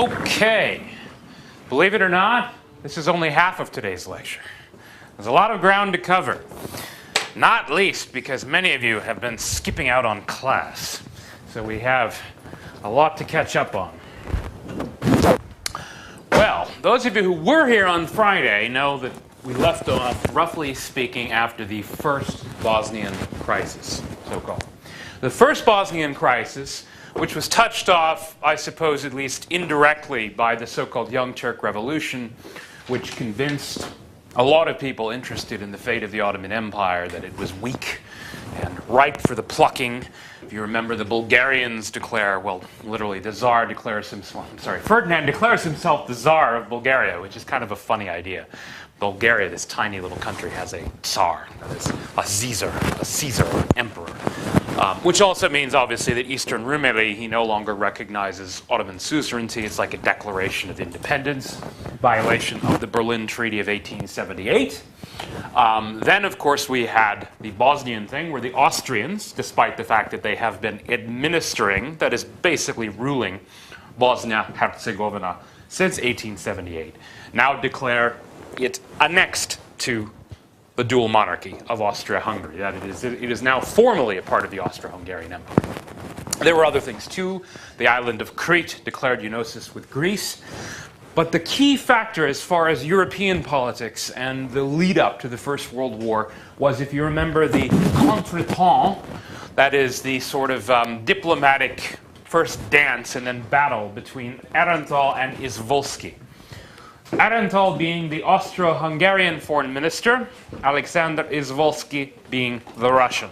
Okay, believe it or not, this is only half of today's lecture. There's a lot of ground to cover, not least because many of you have been skipping out on class. So we have a lot to catch up on. Well, those of you who were here on Friday know that we left off, roughly speaking, after the first Bosnian crisis, so-called. The first Bosnian crisis, which was touched off, I suppose, at least indirectly by the so-called Young Turk Revolution, which convinced a lot of people interested in the fate of the Ottoman Empire that it was weak and ripe for the plucking. If you remember, the Bulgarians declare, well, literally, the Tsar declares himself, Ferdinand declares himself the Tsar of Bulgaria, which is kind of a funny idea. Bulgaria, this tiny little country, has a Tsar, that is, a Caesar, emperor. Which also means, obviously, that Eastern Rumeli, he no longer recognizes Ottoman suzerainty. It's like a declaration of independence, violation of the Berlin Treaty of 1878. Then, of course, we had the Bosnian thing, where the Austrians, despite the fact that they have been administering, that is, basically ruling Bosnia-Herzegovina since 1878, now declare it annexed to the dual monarchy of Austria-Hungary. That it is now formally a part of the Austro-Hungarian Empire. There were other things too. The island of Crete declared eunosis with Greece. But the key factor as far as European politics and the lead-up to the First World War was, if you remember, the contretemps, that is the sort of diplomatic first dance and then battle between Aehrenthal and Izvolsky. Aehrenthal being the Austro-Hungarian foreign minister, Alexander Izvolsky being the Russian.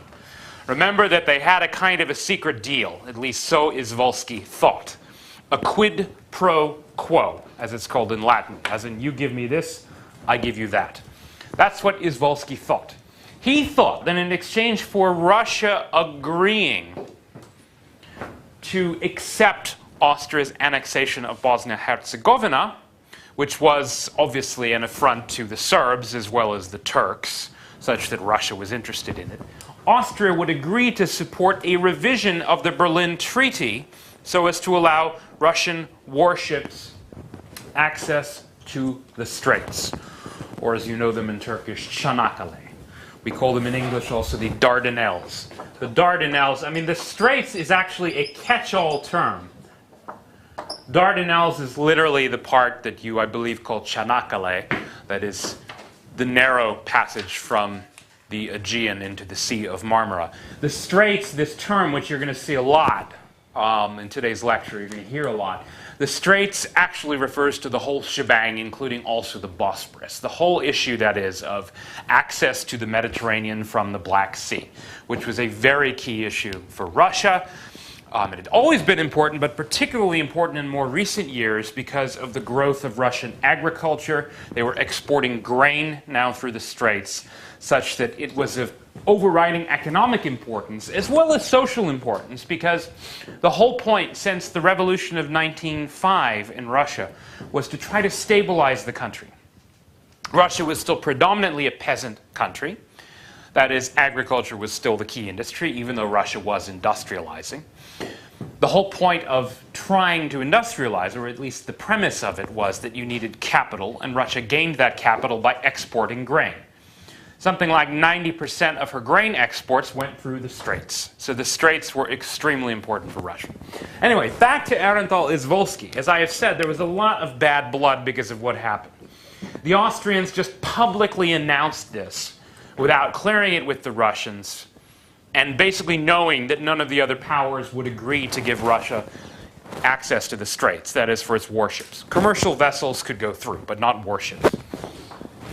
Remember that they had a kind of a secret deal, at least so Izvolsky thought. A quid pro quo, as it's called in Latin, as in you give me this, I give you that. That's what Izvolsky thought. He thought that in exchange for Russia agreeing to accept Austria's annexation of Bosnia-Herzegovina, which was obviously an affront to the Serbs as well as the Turks, such that Russia was interested in it, Austria would agree to support a revision of the Berlin Treaty so as to allow Russian warships access to the Straits, or as you know them in Turkish, Çanakkale. We call them in English also the Dardanelles. The Dardanelles, I mean, the Straits is actually a catch-all term. Dardanelles is literally the part that you, I believe, call Çanakkale, that is the narrow passage from the Aegean into the Sea of Marmara. The Straits, this term, which you're going to see a lot in today's lecture, you're going to hear a lot, the Straits actually refers to the whole shebang, including also the Bosporus. The whole issue, that is, of access to the Mediterranean from the Black Sea, which was a very key issue for Russia. It had always been important, but particularly important in more recent years because of the growth of Russian agriculture. They were exporting grain now through the Straits, such that it was of overriding economic importance as well as social importance, because the whole point since the revolution of 1905 in Russia was to try to stabilize the country. Russia was still predominantly a peasant country. That is, agriculture was still the key industry, even though Russia was industrializing. The whole point of trying to industrialize, or at least the premise of it, was that you needed capital, and Russia gained that capital by exporting grain. Something like 90% of her grain exports went through the Straits. So the Straits were extremely important for Russia. Anyway, back to Aehrenthal Izvolsky. As I have said, there was a lot of bad blood because of what happened. The Austrians just publicly announced this without clearing it with the Russians, and basically knowing that none of the other powers would agree to give Russia access to the Straits, that is, for its warships. Commercial vessels could go through, but not warships.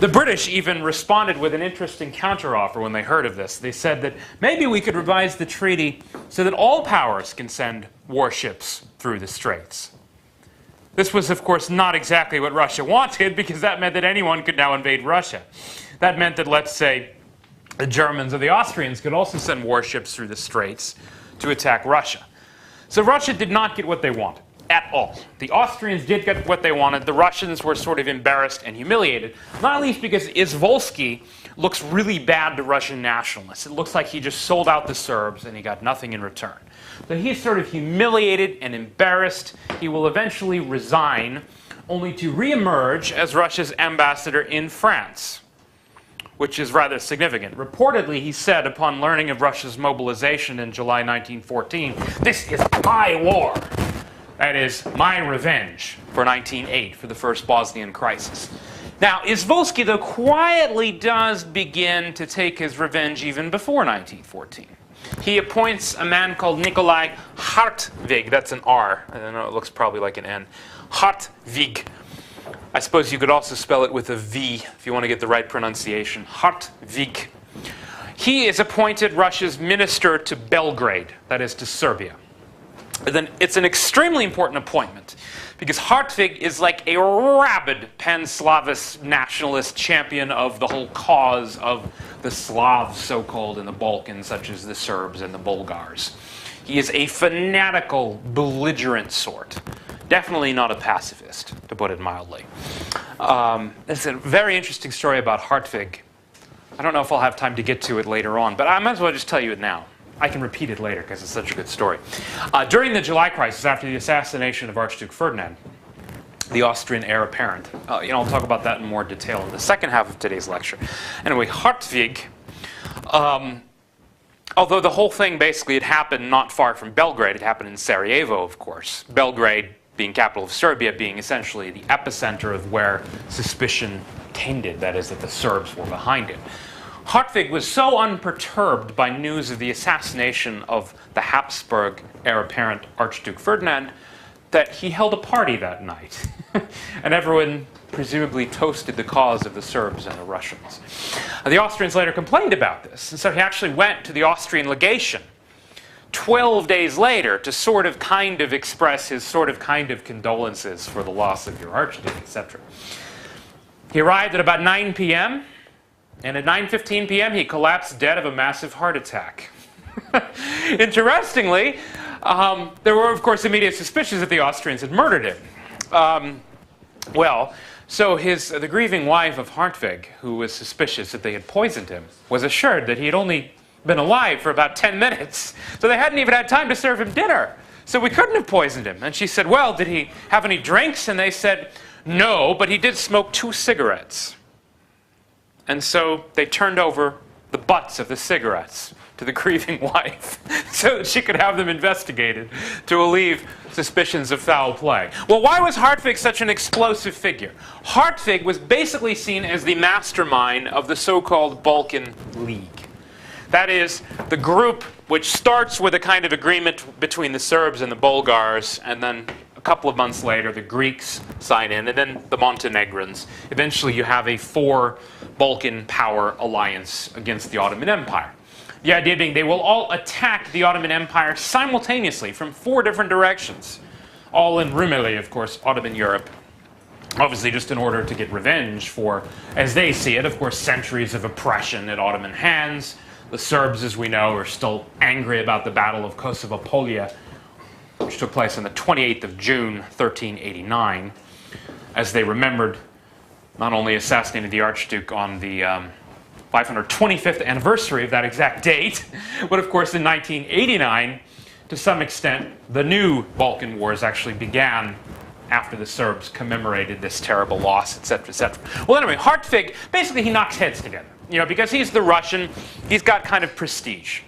The British even responded with an interesting counteroffer when they heard of this. They said that maybe we could revise the treaty so that all powers can send warships through the Straits. This was, of course, not exactly what Russia wanted, because that meant that anyone could now invade Russia. That meant that, let's say, the Germans or the Austrians could also send warships through the Straits to attack Russia. So Russia did not get what they wanted. at all. The Austrians did get what they wanted. The Russians were sort of embarrassed and humiliated, not least because Izvolsky looks really bad to Russian nationalists. It looks like he just sold out the Serbs and he got nothing in return. So he's sort of humiliated and embarrassed. He will eventually resign, only to reemerge as Russia's ambassador in France, which is rather significant. Reportedly, he said upon learning of Russia's mobilization in July 1914, "This is my war." That is, my revenge for 1908, for the first Bosnian crisis. Now, Izvolsky, though, quietly does begin to take his revenge even before 1914. He appoints a man called Nikolai Hartwig. That's an R. I don't know, it looks probably like an N. Hartwig. I suppose you could also spell it with a V if you want to get the right pronunciation. Hartwig. He is appointed Russia's minister to Belgrade, that is, to Serbia. And then it's an extremely important appointment because Hartwig is like a rabid pan-Slavist nationalist champion of the whole cause of the Slavs, so-called, in the Balkans, such as the Serbs and the Bulgars. He is a fanatical, belligerent sort. Definitely not a pacifist, to put it mildly. It's a very interesting story about Hartwig. I don't know if I'll have time to get to it later on, but I might as well just tell you it now. I can repeat it later because it's such a good story. During the July crisis, after the assassination of Archduke Ferdinand, the Austrian heir apparent, I'll talk about that in more detail in the second half of today's lecture. Anyway, Hartwig, although the whole thing basically had happened not far from Belgrade, it happened in Sarajevo, of course. Belgrade, being capital of Serbia, being essentially the epicenter of where suspicion tended, that is, that the Serbs were behind it. Hartwig was so unperturbed by news of the assassination of the Habsburg heir apparent Archduke Ferdinand that he held a party that night. And everyone presumably toasted the cause of the Serbs and the Russians. The Austrians later complained about this, and so he actually went to the Austrian legation 12 days later to sort of kind of express his sort of kind of condolences for the loss of your Archduke, etc. He arrived at about 9 p.m., and at 9:15 p.m. he collapsed dead of a massive heart attack. Interestingly, there were, of course, immediate suspicions that the Austrians had murdered him. So the grieving wife of Hartwig, who was suspicious that they had poisoned him, was assured that he had only been alive for about 10 minutes. So they hadn't even had time to serve him dinner. So we couldn't have poisoned him. And she said, well, did he have any drinks? And they said, no, but he did smoke 2 cigarettes. And so they turned over the butts of the cigarettes to the grieving wife so that she could have them investigated to alleviate suspicions of foul play. Well, why was Hartwig such an explosive figure? Hartwig was basically seen as the mastermind of the so-called Balkan League. That is, the group which starts with a kind of agreement between the Serbs and the Bulgars, and then a couple of months later the Greeks sign in, and then the Montenegrins. Eventually you have a 4-Balkan power alliance against the Ottoman Empire. The idea being they will all attack the Ottoman Empire simultaneously from 4 different directions. All in Rumeli, of course, Ottoman Europe. Obviously just in order to get revenge for, as they see it, of course, centuries of oppression at Ottoman hands. The Serbs, as we know, are still angry about the Battle of Kosovo Polja, which took place on the 28th of June, 1389, as they remembered not only assassinating the Archduke on the 525th anniversary of that exact date, but of course in 1989, to some extent, the new Balkan Wars actually began after the Serbs commemorated this terrible loss, etc., etc. Well, anyway, Hartwig, basically he knocks heads together. Because he's the Russian, he's got kind of prestige.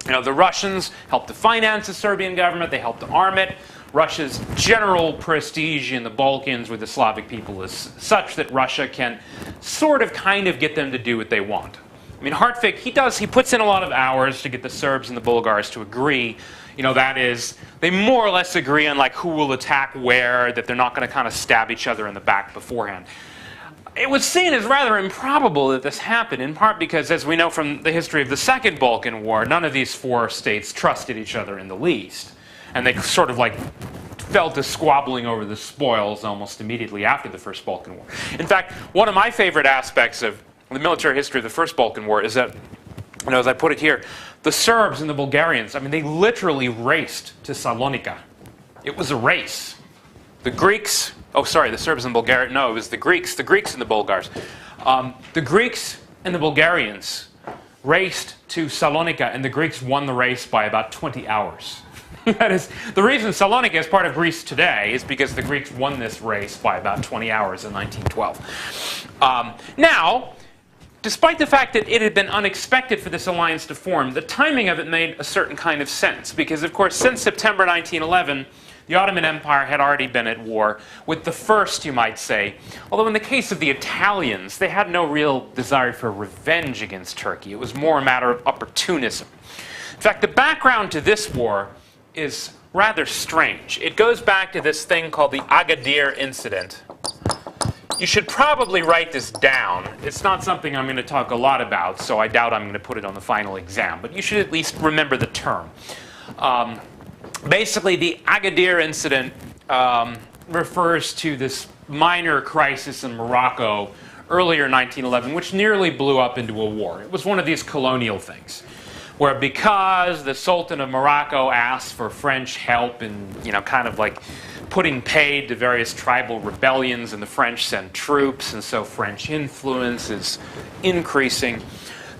The Russians helped to finance the Serbian government, they helped to arm it. Russia's general prestige in the Balkans with the Slavic people is such that Russia can sort of kind of get them to do what they want. Hartwig, he puts in a lot of hours to get the Serbs and the Bulgars to agree. That is, they more or less agree on like who will attack where, that they're not going to kind of stab each other in the back beforehand. It was seen as rather improbable that this happened, in part because, as we know from the history of the Second Balkan War, none of these 4 states trusted each other in the least. And they sort of like fell to squabbling over the spoils almost immediately after the First Balkan War. In fact, one of my favorite aspects of the military history of the First Balkan War is that, as I put it here, the Serbs and the Bulgarians, they literally raced to Salonika It was a race. The Greeks, oh sorry, the Serbs and Bulgarians, no, it was the Greeks and the Bulgars. The Greeks and the Bulgarians raced to Salonika, and the Greeks won the race by about 20 hours. That is, the reason Salonika is part of Greece today is because the Greeks won this race by about 20 hours in 1912. Now, despite the fact that it had been unexpected for this alliance to form, the timing of it made a certain kind of sense. Because, of course, since September 1911, the Ottoman Empire had already been at war with the first, you might say. Although in the case of the Italians, they had no real desire for revenge against Turkey. It was more a matter of opportunism. In fact, the background to this war is rather strange. It goes back to this thing called the Agadir incident. You should probably write this down. It's not something I'm going to talk a lot about, so I doubt I'm going to put it on the final exam. But you should at least remember the term. Basically, the Agadir incident refers to this minor crisis in Morocco earlier in 1911, which nearly blew up into a war. It was one of these colonial things, where because the Sultan of Morocco asked for French help in, kind of like putting paid to various tribal rebellions, and the French sent troops, and so French influence is increasing.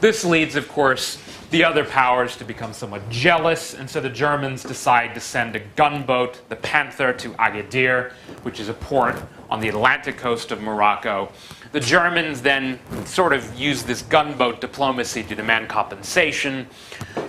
This leads, of course, the other powers to become somewhat jealous, and so the Germans decide to send a gunboat, the Panther, to Agadir, which is a port on the Atlantic coast of Morocco. The Germans then sort of use this gunboat diplomacy to demand compensation.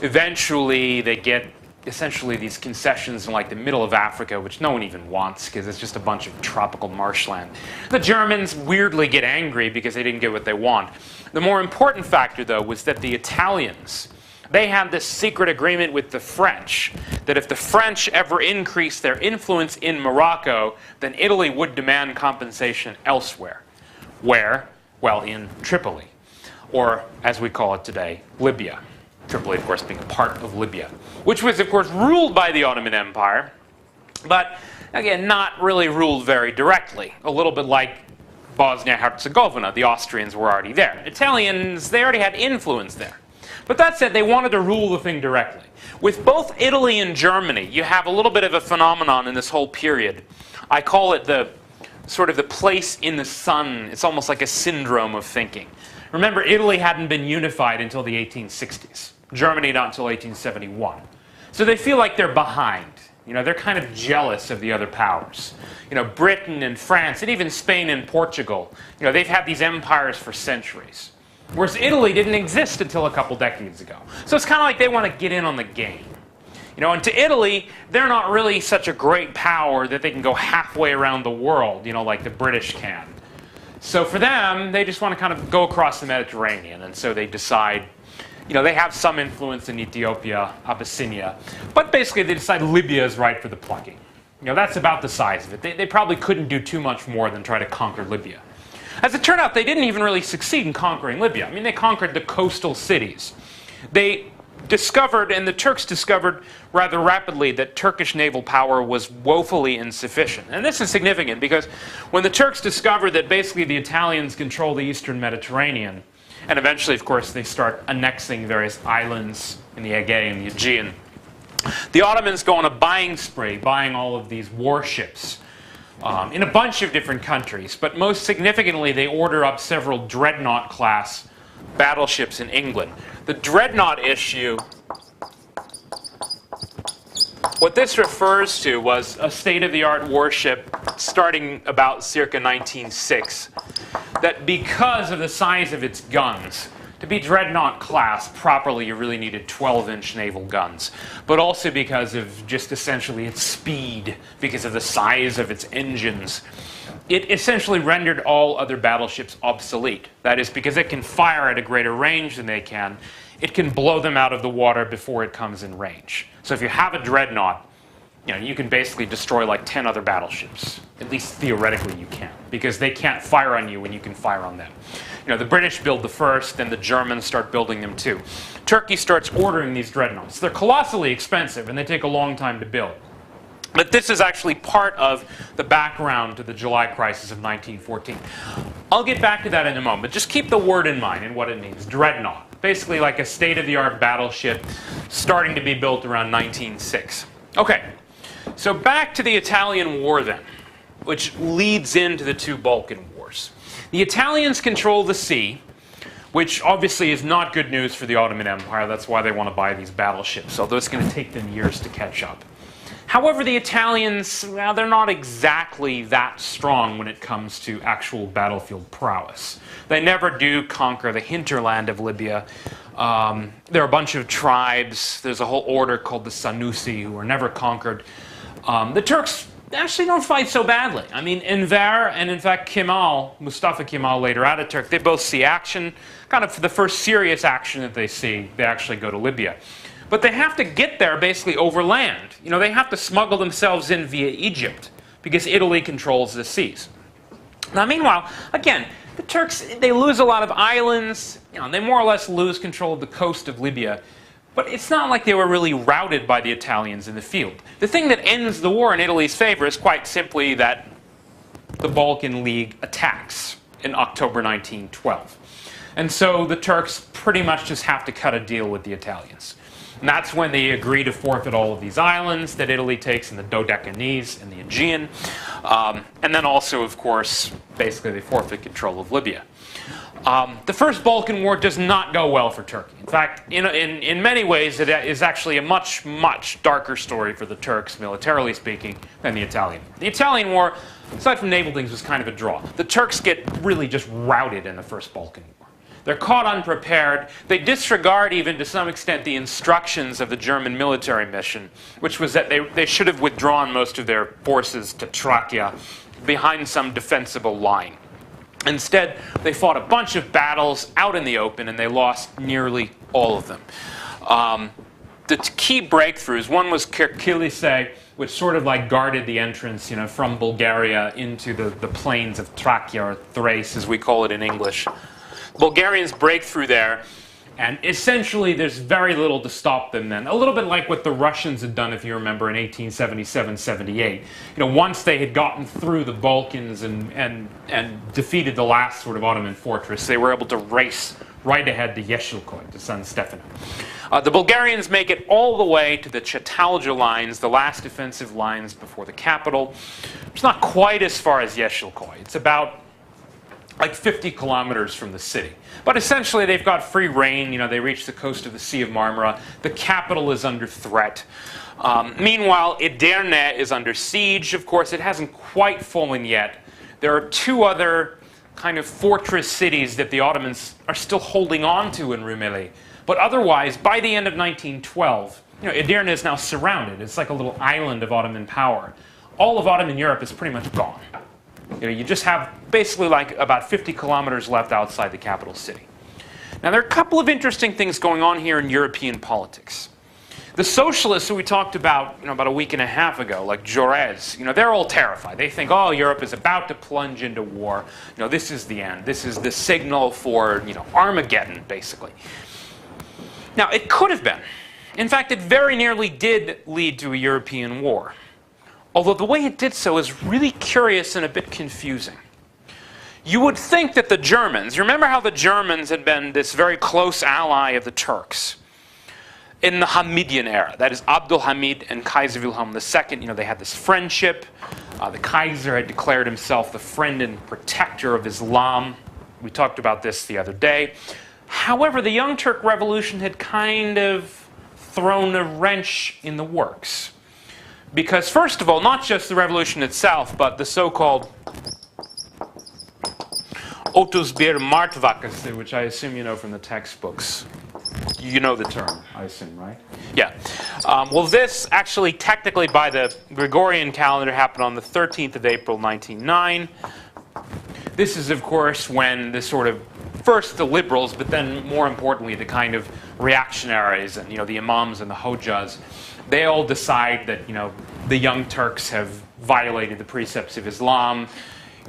Eventually, they get essentially these concessions in like the middle of Africa, which no one even wants because it's just a bunch of tropical marshland. The Germans weirdly get angry because they didn't get what they want. The more important factor, though, was that the Italians, they had this secret agreement with the French that if the French ever increased their influence in Morocco, then Italy would demand compensation elsewhere. Where? Well, in Tripoli, or as we call it today, Libya. Tripoli, of course, being a part of Libya, which was, of course, ruled by the Ottoman Empire, but, again, not really ruled very directly. A little bit like Bosnia-Herzegovina. The Austrians were already there. Italians, they already had influence there. But that said, they wanted to rule the thing directly. With both Italy and Germany, you have a little bit of a phenomenon in this whole period. I call it the sort of the place in the sun. It's almost like a syndrome of thinking. Remember, Italy hadn't been unified until the 1860s. Germany not until 1871. So they feel like they're behind. They're kind of jealous of the other powers. Britain and France and even Spain and Portugal, they've had these empires for centuries. Whereas Italy didn't exist until a couple decades ago. So it's kind of like they want to get in on the game. And to Italy, they're not really such a great power that they can go halfway around the world, like the British can. So for them, they just want to kind of go across the Mediterranean. And so they decide, they have some influence in Ethiopia, Abyssinia. But basically, they decide Libya is right for the plucking. That's about the size of it. They probably couldn't do too much more than try to conquer Libya. As it turned out, they didn't even really succeed in conquering Libya. I mean, they conquered the coastal cities. They discovered, and the Turks discovered rather rapidly, that Turkish naval power was woefully insufficient. And this is significant because when the Turks discovered that basically the Italians control the eastern Mediterranean, and eventually, of course, they start annexing various islands in the Aegean and the Aegean, the Ottomans go on a buying spree, buying all of these warships in a bunch of different countries. But most significantly, they order up several dreadnought-class battleships in England. The dreadnought issue, what this refers to was a state-of-the-art warship starting about circa 1906 that, because of the size of its guns, to be dreadnought class properly, you really needed 12-inch naval guns. But also because of just essentially its speed, because of the size of its engines, it essentially rendered all other battleships obsolete. That is, because it can fire at a greater range than they can, it can blow them out of the water before it comes in range. So if you have a dreadnought, you can basically destroy like 10 other battleships. At least theoretically you can, because they can't fire on you when you can fire on them. The British build the first, then the Germans start building them too. Turkey starts ordering these dreadnoughts. They're colossally expensive, and they take a long time to build. But this is actually part of the background to the July crisis of 1914. I'll get back to that in a moment. Just keep the word in mind and what it means. Dreadnought. Basically like a state-of-the-art battleship starting to be built around 1906. Okay, So back to the Italian War then, which leads into the two Balkan Wars. The Italians control the sea, which obviously is not good news for the Ottoman Empire. That's why they want to buy these battleships, although it's going to take them years to catch up. However, the Italians, well, they're not exactly that strong when it comes to actual battlefield prowess. They never do conquer the hinterland of Libya. There are a bunch of tribes. There's a whole order called the Sanusi who are never conquered. The Turks actually don't fight so badly. I mean, Enver and, in fact, Kemal, Mustafa Kemal, later Ataturk, they both see action. Kind of for the first serious action that they see, they actually go to Libya. But they have to get there basically over land. You know, they have to smuggle themselves in via Egypt because Italy controls the seas. Now, meanwhile, again, the Turks, they lose a lot of islands. You know, they more or less lose control of the coast of Libya. But it's not like they were really routed by the Italians in the field. The thing that ends the war in Italy's favor is quite simply that the Balkan League attacks in October 1912. And so the Turks pretty much just have to cut a deal with the Italians. And that's when they agree to forfeit all of these islands that Italy takes in the Dodecanese and the Aegean. And then also, of course, basically they forfeit control of Libya. The First Balkan War does not go well for Turkey. In fact, in many ways, it is actually a much, much darker story for the Turks, militarily speaking, than the Italian. The Italian War, aside from naval things, was kind of a draw. The Turks get really just routed in the First Balkan War. They're caught unprepared. They disregard even to some extent the instructions of the German military mission, which was that they should have withdrawn most of their forces to Thracia behind some defensible line. Instead, they fought a bunch of battles out in the open, and they lost nearly all of them. The key breakthroughs, one was Kirkilise, which sort of like guarded the entrance, you know, from Bulgaria into the plains of Thracia, or Thrace, as we call it in English. Bulgarians break through there, and essentially there's very little to stop them then. A little bit like what the Russians had done, if you remember, in 1877-78. You know, once they had gotten through the Balkans and defeated the last sort of Ottoman fortress, they were able to race right ahead to Yeşilköy, to San Stefano. The Bulgarians make it all the way to the Çatalca lines, the last defensive lines before the capital. It's not quite as far as Yeşilköy. It's about like 50 kilometers from the city. But essentially they've got free reign. You know, they reach the coast of the Sea of Marmara. The capital is under threat. Meanwhile, Edirne is under siege. Of course, it hasn't quite fallen yet. There are two other kind of fortress cities that the Ottomans are still holding on to in Rumeli. But otherwise, by the end of 1912, you know, Edirne is now surrounded. It's like a little island of Ottoman power. All of Ottoman Europe is pretty much gone. You know, you just have basically like about 50 kilometers left outside the capital city. Now, there are a couple of interesting things going on here in European politics. The socialists who we talked about, you know, about a week and a half ago, like Jaurès, you know, they're all terrified. They think, oh, Europe is about to plunge into war. You know, this is the end. This is the signal for, you know, Armageddon, basically. Now, it could have been. In fact, it very nearly did lead to a European war. Although the way it did so is really curious and a bit confusing. You would think that the Germans, you remember how the Germans had been this very close ally of the Turks in the Hamidian era. That is, Abdul Hamid and Kaiser Wilhelm II, you know, they had this friendship. The Kaiser had declared himself the friend and protector of Islam. We talked about this the other day. However, the Young Turk Revolution had kind of thrown a wrench in the works. Because, first of all, not just the revolution itself, but the so-called Otuzbir Martvakası, which I assume you know from the textbooks. You know the term, I assume, right? Yeah. Well, this actually, technically, by the Gregorian calendar, happened on the 13th of April, 1909. This is, of course, when the sort of, first the liberals, but then, more importantly, the kind of reactionaries and, you know, the imams and the hojas, they all decide that, you know, the Young Turks have violated the precepts of Islam.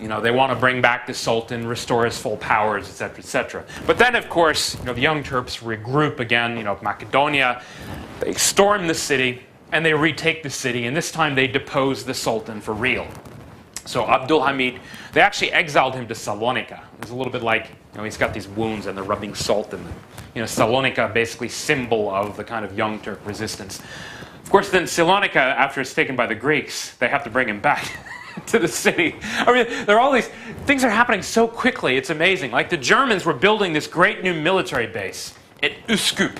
You know, they want to bring back the Sultan, restore his full powers, etc., etc. But then, of course, you know, the Young Turks regroup again, you know, Macedonia. They storm the city, and they retake the city, and this time they depose the Sultan for real. So Abdul Hamid, they actually exiled him to Salonika. It's a little bit like, you know, he's got these wounds and they're rubbing salt in them. You know, Salonika, basically symbol of the kind of Young Turk resistance. Of course, then Salonika, after it's taken by the Greeks, they have to bring him back to the city. I mean, there are all these things are happening so quickly, it's amazing. Like the Germans were building this great new military base at Üsküp,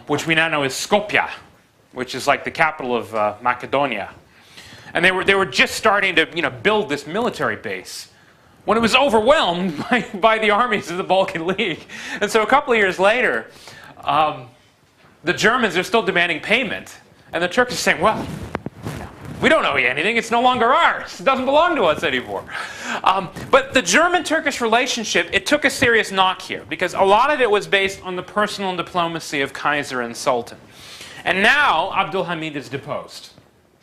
which we now know as Skopje, which is like the capital of Macedonia. And they were just starting to build this military base when it was overwhelmed by the armies of the Balkan League. And so a couple of years later, the Germans are still demanding payment. And the Turks are saying, well, we don't owe you anything. It's no longer ours. It doesn't belong to us anymore. But the German-Turkish relationship, it took a serious knock here because a lot of it was based on the personal diplomacy of Kaiser and Sultan. And now Abdülhamid is deposed.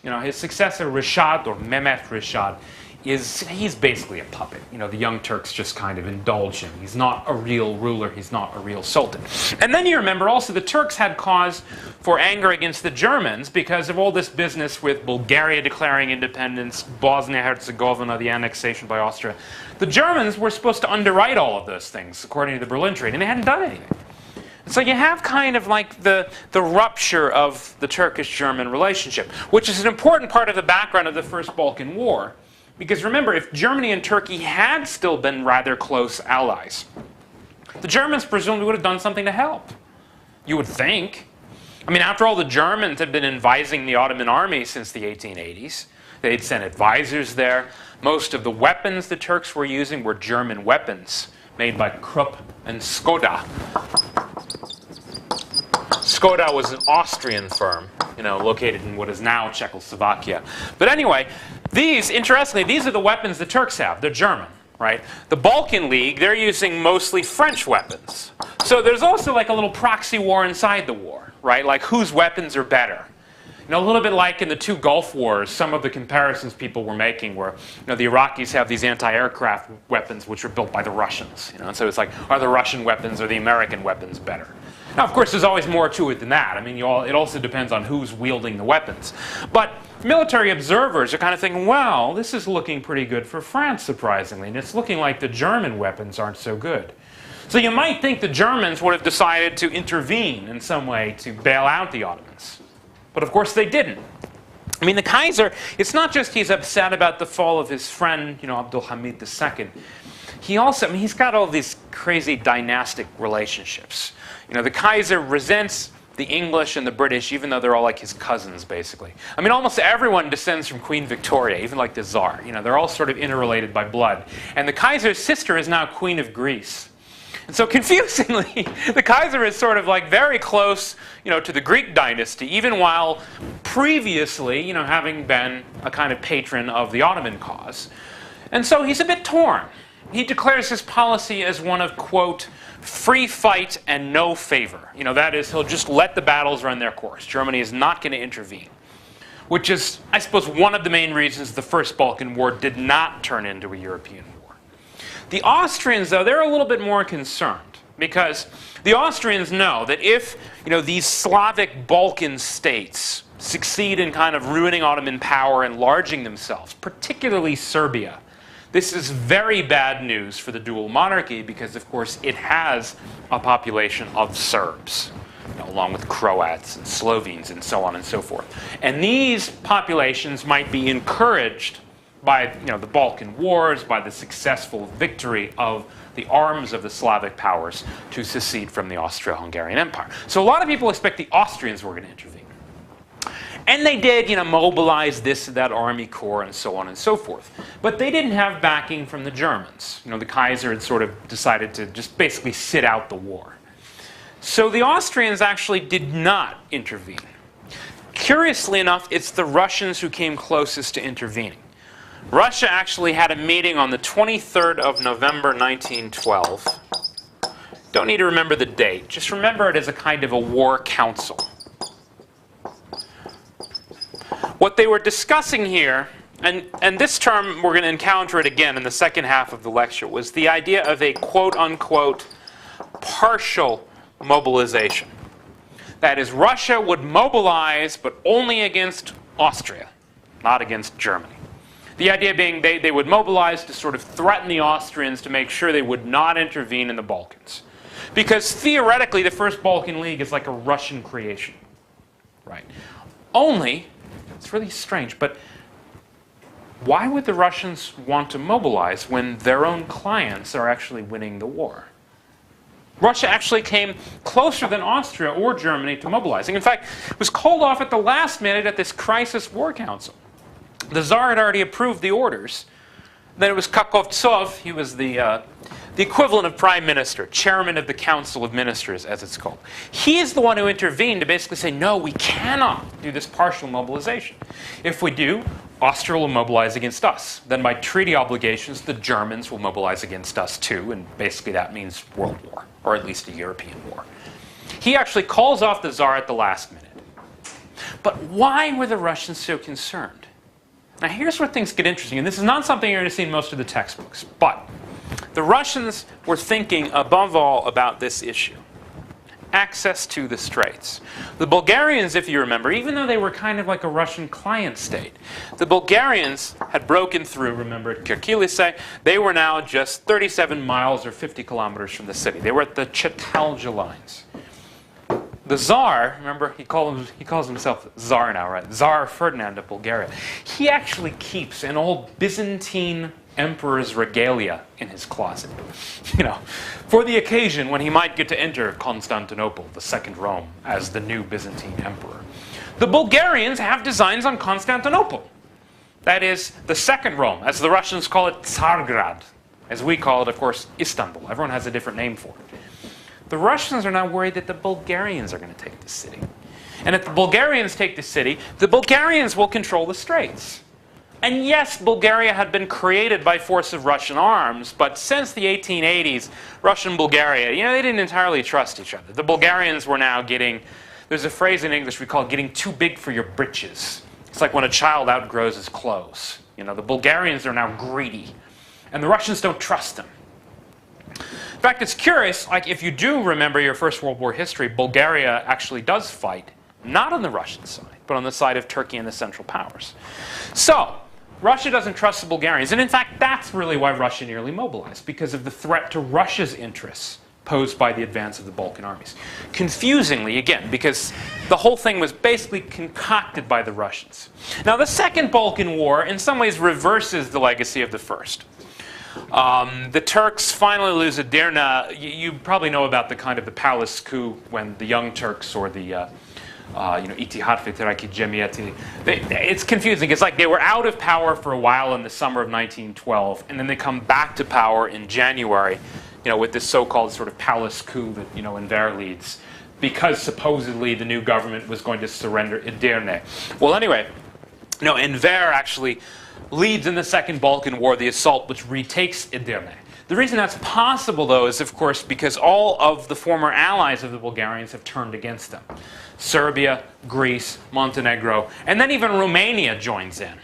His successor, Rishad, or Mehmet Rishad, he's basically a puppet. The young Turks just kind of indulge him. He's not a real ruler. He's not a real sultan. And then you remember also the Turks had cause for anger against the Germans because of all this business with Bulgaria declaring independence, Bosnia-Herzegovina, the annexation by Austria. The Germans were supposed to underwrite all of those things, according to the Berlin Treaty, and they hadn't done anything. So you have kind of like the rupture of the Turkish-German relationship, which is an important part of the background of the First Balkan War. Because remember, if Germany and Turkey had still been rather close allies, the Germans presumably would have done something to help. You would think. I mean, after all, the Germans had been advising the Ottoman army since the 1880s. They'd sent advisors there. Most of the weapons the Turks were using were German weapons made by Krupp and Skoda. Skoda was an Austrian firm, located in what is now Czechoslovakia. But anyway, interestingly, these are the weapons the Turks have. They're German, right? The Balkan League, they're using mostly French weapons. So there's also like a little proxy war inside the war, right? Like whose weapons are better? A little bit like in the two Gulf Wars, some of the comparisons people were making were, the Iraqis have these anti-aircraft weapons which were built by the Russians. And so it's like, are the Russian weapons or the American weapons better? Now, of course, there's always more to it than that. I mean, it also depends on who's wielding the weapons. But military observers are kind of thinking, well, this is looking pretty good for France, surprisingly. And it's looking like the German weapons aren't so good. So you might think the Germans would have decided to intervene in some way to bail out the Ottomans. But of course they didn't. I mean, the Kaiser, it's not just he's upset about the fall of his friend, Abdülhamid II. He also, he's got all these crazy dynastic relationships. The Kaiser resents the English and the British, even though they're all like his cousins, basically. I mean, almost everyone descends from Queen Victoria, even like the Tsar. They're all sort of interrelated by blood. And the Kaiser's sister is now Queen of Greece. And so confusingly, the Kaiser is sort of like very close, to the Greek dynasty, even while previously, having been a kind of patron of the Ottoman cause. And so he's a bit torn. He declares his policy as one of, quote, free fight and no favor. That is, he'll just let the battles run their course. Germany is not going to intervene. Which is, I suppose, one of the main reasons the First Balkan War did not turn into a European war. The Austrians, though, they're a little bit more concerned. Because the Austrians know that if, these Slavic Balkan states succeed in kind of ruining Ottoman power, enlarging themselves, particularly Serbia, this is very bad news for the dual monarchy because, of course, it has a population of Serbs, along with Croats and Slovenes and so on and so forth. And these populations might be encouraged by the Balkan Wars, by the successful victory of the arms of the Slavic powers to secede from the Austro-Hungarian Empire. So a lot of people expect the Austrians were going to intervene. And they did, mobilize this and that army corps and so on and so forth. But they didn't have backing from the Germans. The Kaiser had sort of decided to just basically sit out the war. So the Austrians actually did not intervene. Curiously enough, it's the Russians who came closest to intervening. Russia actually had a meeting on the 23rd of November 1912. Don't need to remember the date. Just remember it as a kind of a war council. What they were discussing here, and this term we're going to encounter it again in the second half of the lecture, was the idea of a quote-unquote partial mobilization. That is, Russia would mobilize, but only against Austria, not against Germany. The idea being they would mobilize to sort of threaten the Austrians to make sure they would not intervene in the Balkans. Because theoretically, the First Balkan League is like a Russian creation. right? Only, it's really strange, but why would the Russians want to mobilize when their own clients are actually winning the war? Russia actually came closer than Austria or Germany to mobilizing. In fact, it was called off at the last minute at this crisis war council. The Tsar had already approved the orders. Then it was Kakovtsov. He was the equivalent of prime minister, chairman of the council of ministers, as it's called. He is the one who intervened to basically say, no, we cannot do this partial mobilization. If we do, Austria will mobilize against us. Then by treaty obligations, the Germans will mobilize against us too, and basically that means world war, or at least a European war. He actually calls off the Tsar at the last minute. But why were the Russians so concerned? Now here's where things get interesting, and this is not something you're going to see in most of the textbooks, but the Russians were thinking above all about this issue. Access to the straits. The Bulgarians, if you remember, even though they were kind of like a Russian client state, the Bulgarians had broken through, remember, at Kirkilise. They were now just 37 miles or 50 kilometers from the city. They were at the Chetalja lines. The Tsar, remember, he calls himself Tsar now, right? Tsar Ferdinand of Bulgaria. He actually keeps an old Byzantine emperor's regalia in his closet, for the occasion when he might get to enter Constantinople, the second Rome, as the new Byzantine emperor. The Bulgarians have designs on Constantinople. That is, the second Rome, as the Russians call it, Tsargrad. As we call it, of course, Istanbul. Everyone has a different name for it. The Russians are now worried that the Bulgarians are going to take the city. And if the Bulgarians take the city, the Bulgarians will control the straits. And yes, Bulgaria had been created by force of Russian arms, but since the 1880s, Russia and Bulgaria, they didn't entirely trust each other. The Bulgarians were now getting, there's a phrase in English we call getting too big for your britches. It's like when a child outgrows his clothes. The Bulgarians are now greedy, and the Russians don't trust them. In fact, it's curious, like if you do remember your First World War history, Bulgaria actually does fight, not on the Russian side, but on the side of Turkey and the Central Powers. So, Russia doesn't trust the Bulgarians, and in fact that's really why Russia nearly mobilized, because of the threat to Russia's interests posed by the advance of the Balkan armies. Confusingly, again, because the whole thing was basically concocted by the Russians. Now the Second Balkan War in some ways reverses the legacy of the first. The Turks finally lose Edirne. You probably know about the kind of the palace coup when the Young Turks or the İttihat ve Terakki Cemiyeti. It's confusing. It's like they were out of power for a while in the summer of 1912, and then they come back to power in January, with this so-called sort of palace coup that, Enver leads, because supposedly the new government was going to surrender Edirne. Well, anyway, Enver actually leads in the Second Balkan War the assault which retakes Edirne. The reason that's possible, though, is, of course, because all of the former allies of the Bulgarians have turned against them. Serbia, Greece, Montenegro, and then even Romania joins in.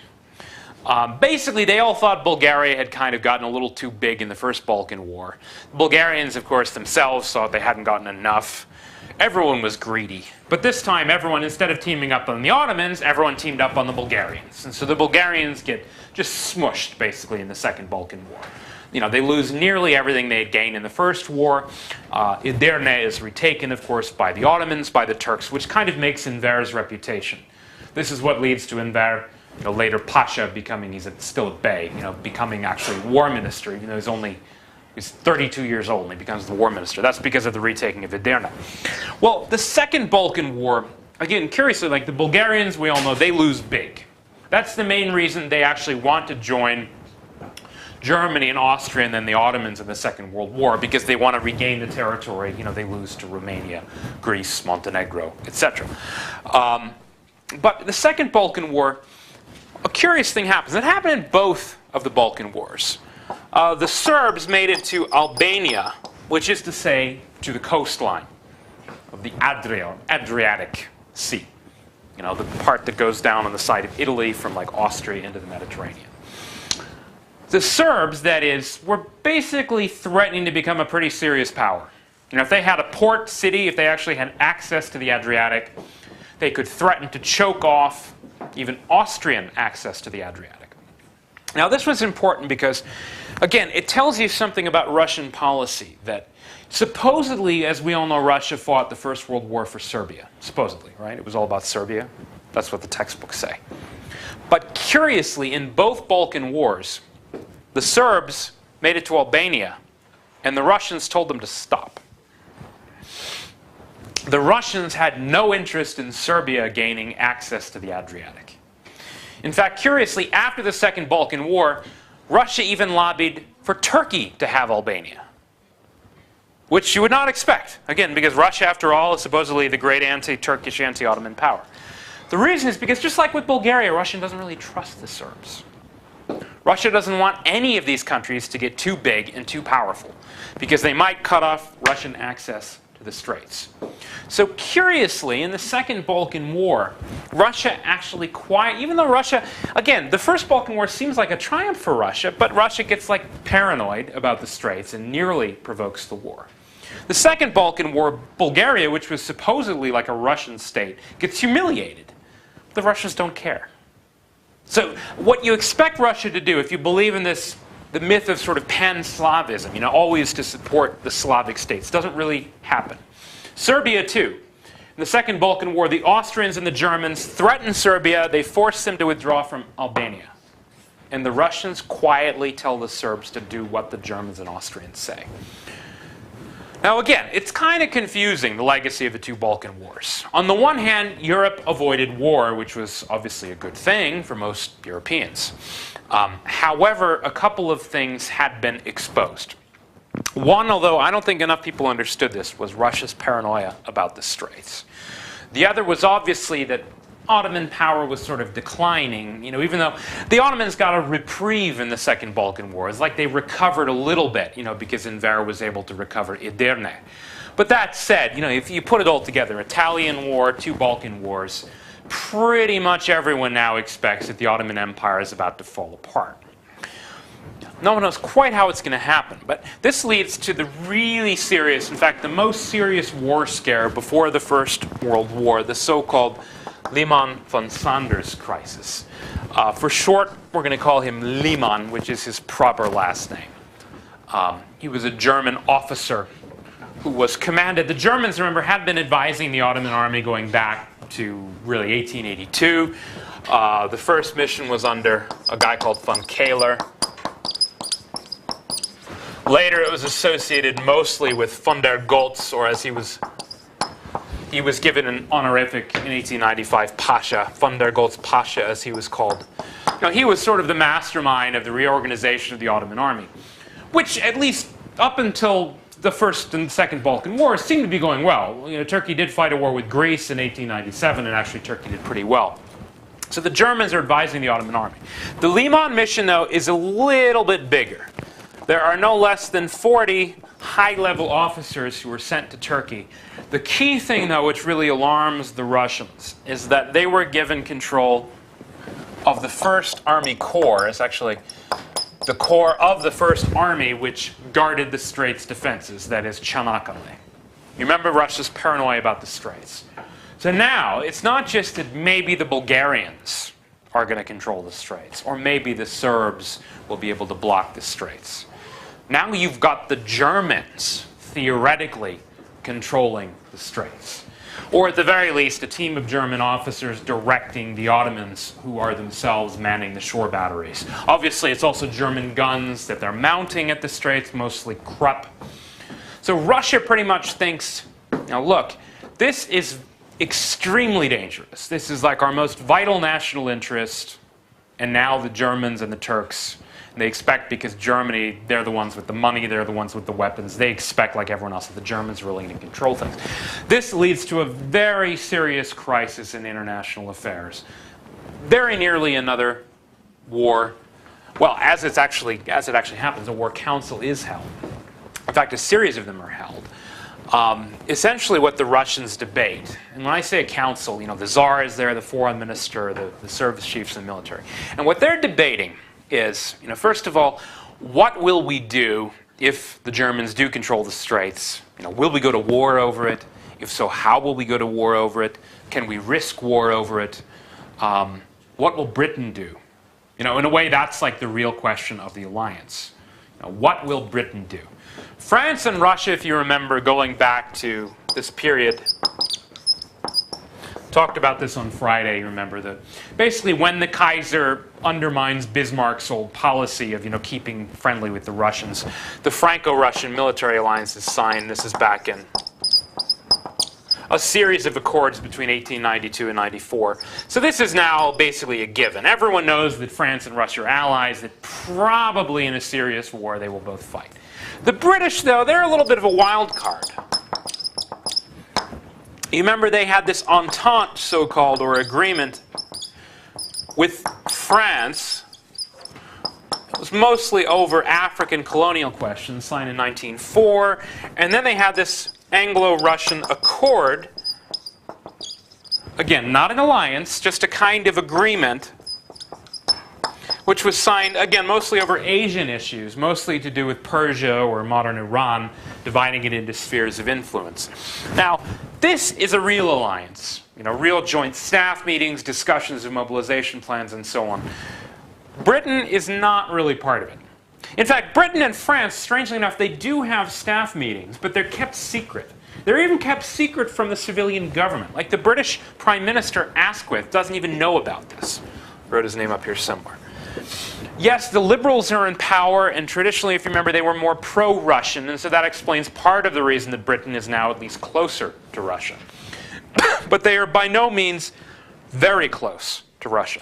Basically, they all thought Bulgaria had kind of gotten a little too big in the First Balkan War. The Bulgarians, of course, themselves thought they hadn't gotten enough. Everyone was greedy. But this time, everyone, instead of teaming up on the Ottomans, everyone teamed up on the Bulgarians. And so the Bulgarians get just smushed, basically, in the Second Balkan War. They lose nearly everything they had gained in the First War. Edirne is retaken, of course, by the Ottomans, by the Turks, which kind of makes Enver's reputation. This is what leads to Enver, later Pasha, he's still at bay, becoming actually war minister, even though he's 32 years old and he becomes the war minister. That's because of the retaking of Edirne. Well, the Second Balkan War, again, curiously, like the Bulgarians, we all know, they lose big. That's the main reason they actually want to join Germany and Austria and then the Ottomans in the Second World War, because they want to regain the territory. They lose to Romania, Greece, Montenegro, etc. But the Second Balkan War, a curious thing happens. It happened in both of the Balkan Wars. The Serbs made it to Albania, which is to say, to the coastline of the Adriatic Sea. The part that goes down on the side of Italy from like Austria into the Mediterranean. The Serbs, that is, were basically threatening to become a pretty serious power. If they had a port city, if they actually had access to the Adriatic, they could threaten to choke off even Austrian access to the Adriatic. Now, this was important because, again, it tells you something about Russian policy, that supposedly, as we all know, Russia fought the First World War for Serbia. Supposedly, right? It was all about Serbia. That's what the textbooks say. But curiously, in both Balkan wars, the Serbs made it to Albania, and the Russians told them to stop. The Russians had no interest in Serbia gaining access to the Adriatic. In fact, curiously, after the Second Balkan War, Russia even lobbied for Turkey to have Albania, which you would not expect. Again, because Russia, after all, is supposedly the great anti-Turkish, anti-Ottoman power. The reason is because, just like with Bulgaria, Russia doesn't really trust the Serbs. Russia doesn't want any of these countries to get too big and too powerful, because they might cut off Russian access to the Straits. So curiously, in the Second Balkan War, Russia actually even though Russia, again, the First Balkan War seems like a triumph for Russia, but Russia gets like paranoid about the Straits and nearly provokes the war. The Second Balkan War, Bulgaria, which was supposedly like a Russian state, gets humiliated. The Russians don't care. So what you expect Russia to do, if you believe in this, the myth of sort of pan-Slavism, you know, always to support the Slavic states, doesn't really happen. Serbia, too. In the Second Balkan War, the Austrians and the Germans threatened Serbia. They forced them to withdraw from Albania. And the Russians quietly tell the Serbs to do what the Germans and Austrians say. Now again, it's kind of confusing, the legacy of the two Balkan wars. On the one hand, Europe avoided war, which was obviously a good thing for most Europeans. However, a couple of things had been exposed. One, although I don't think enough people understood this, was Russia's paranoia about the Straits. The other was obviously that Ottoman power was sort of declining, you know, even though the Ottomans got a reprieve in the Second Balkan War. It's like they recovered a little bit, you know, because Enver was able to recover Edirne. But that said, you know, if you put it all together, Italian War, two Balkan Wars, pretty much everyone now expects that the Ottoman Empire is about to fall apart. No one knows quite how it's going to happen, but this leads to the really serious, in fact, the most serious war scare before the First World War, the so-called Liman von Sanders crisis. For short, we're going to call him Liman, which is his proper last name. He was a German officer who was commanded. The Germans, remember, had been advising the Ottoman army going back to really 1882. The first mission was under a guy called von Kahler. Later, it was associated mostly with von der Goltz, or as he was given an honorific in 1895, Pasha, von der Goltz Pasha, as he was called. Now, he was sort of the mastermind of the reorganization of the Ottoman army, which at least up until the First and Second Balkan Wars seemed to be going well. You know, Turkey did fight a war with Greece in 1897, and actually Turkey did pretty well. So the Germans are advising the Ottoman army. The Liman mission, though, is a little bit bigger. There are no less than 40 high-level officers who were sent to Turkey. The key thing, though, which really alarms the Russians, is that they were given control of the First Army Corps. It's actually the corps of the First Army which guarded the Straits defenses, that is, Çanakkale. You remember Russia's paranoia about the Straits. So now, it's not just that maybe the Bulgarians are going to control the Straits, or maybe the Serbs will be able to block the Straits. Now you've got the Germans, theoretically, controlling the Straits. Or at the very least, a team of German officers directing the Ottomans, who are themselves manning the shore batteries. Obviously, it's also German guns that they're mounting at the Straits, mostly Krupp. So Russia pretty much thinks, now look, this is extremely dangerous. This is like our most vital national interest, and now the Germans and the Turks, they expect, because Germany, they're the ones with the money, they're the ones with the weapons, they expect, like everyone else, that the Germans are really going to control things. This leads to a very serious crisis in international affairs. Very nearly another war. Well, as it actually happens, a war council is held. In fact, a series of them are held. Essentially what the Russians debate, and when I say a council, you know, the Tsar is there, the foreign minister, the service chiefs in the military. And what they're debating is, you know, first of all, what will we do if the Germans do control the Straits? You know, will we go to war over it? If so, how will we go to war over it? Can we risk war over it? What will Britain do? You know, in a way, that's like the real question of the alliance. You know, what will Britain do? France and Russia, if you remember, going back to this period, talked about this on Friday, remember, that basically when the Kaiser undermines Bismarck's old policy of, you know, keeping friendly with the Russians, the Franco-Russian military alliance is signed. This is back in a series of accords between 1892 and 94. So this is now basically a given. Everyone knows that France and Russia are allies, that probably in a serious war they will both fight. The British, though, they're a little bit of a wild card. You remember they had this entente, so-called, or agreement with France. It was mostly over African colonial questions, signed in 1904. And then they had this Anglo-Russian accord. Again, not an alliance, just a kind of agreement, which was signed, again, mostly over Asian issues, mostly to do with Persia or modern Iran, dividing it into spheres of influence. Now, this is a real alliance. You know, real joint staff meetings, discussions of mobilization plans, and so on. Britain is not really part of it. In fact, Britain and France, strangely enough, they do have staff meetings, but they're kept secret. They're even kept secret from the civilian government. Like the British Prime Minister Asquith doesn't even know about this. I wrote his name up here somewhere. Yes, the Liberals are in power, and traditionally, if you remember, they were more pro-Russian, and so that explains part of the reason that Britain is now at least closer to Russia. But they are by no means very close to Russia.